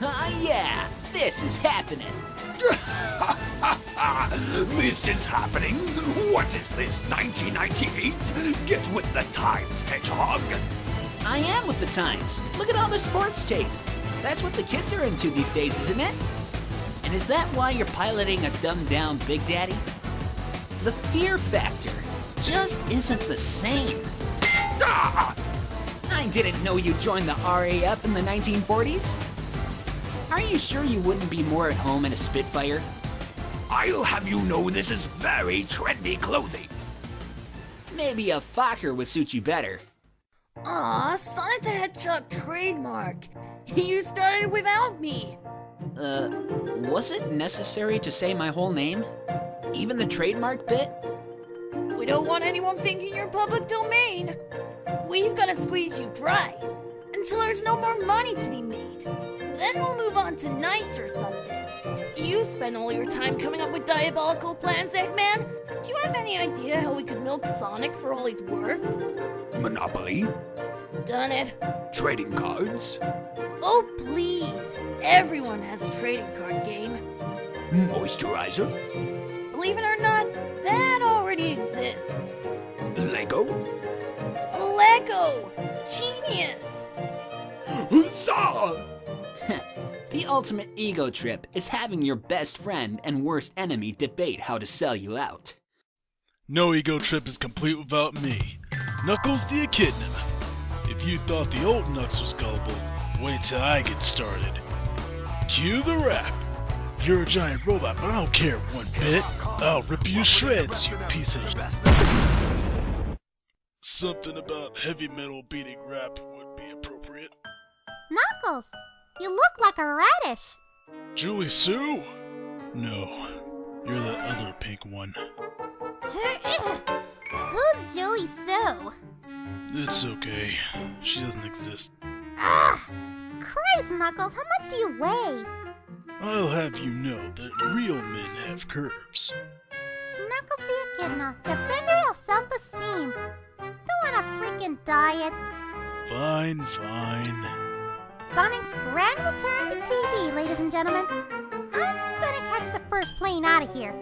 Yeah, this is happening. This is happening? What is this, 1998? Get with the times, Hedgehog. I am with the times. Look at all the sports tape. That's what the kids are into these days, isn't it? And is that why you're piloting a dumbed-down Big Daddy? The fear factor just isn't the same. Ah! I didn't know you joined the RAF in the 1940s. Are you sure you wouldn't be more at home in a Spitfire? I'll have you know this is very trendy clothing. Maybe a Fokker would suit you better. Aw, Sonic the Hedgehog trademark. You started without me. Was it necessary to say my whole name? Even the trademark bit? We don't want anyone thinking you're public domain. We've got to squeeze you dry until there's no more money to be made. Then we'll move on to nice or something. You spend all your time coming up with diabolical plans, Eggman. Do you have any idea how we could milk Sonic for all he's worth? Monopoly? Done it. Trading cards? Oh, please. Everyone has a trading card game. Moisturizer? Believe it or not, that already exists. Lego? Lego! Genius! Huzzah! The ultimate ego trip is having your best friend and worst enemy debate how to sell you out. No ego trip is complete without me, Knuckles the Echidna. If you thought the old Knucks was gullible, wait till I get started. Cue the rap. You're a giant robot, but I don't care one bit. I'll rip you to shreds, you piece of... Something about heavy metal beating rap would be appropriate. Knuckles, you look like a radish. Julie Sue? No, you're the other pink one. Who's Julie Sue? It's okay. She doesn't exist. Ugh! Christ, Knuckles, how much do you weigh? I'll have you know that real men have curves. Knuckles the Echidna, defender of self-esteem. Don't want a freaking diet. Fine, fine. Sonic's grand return to TV, ladies and gentlemen. I'm gonna catch the first plane out of here.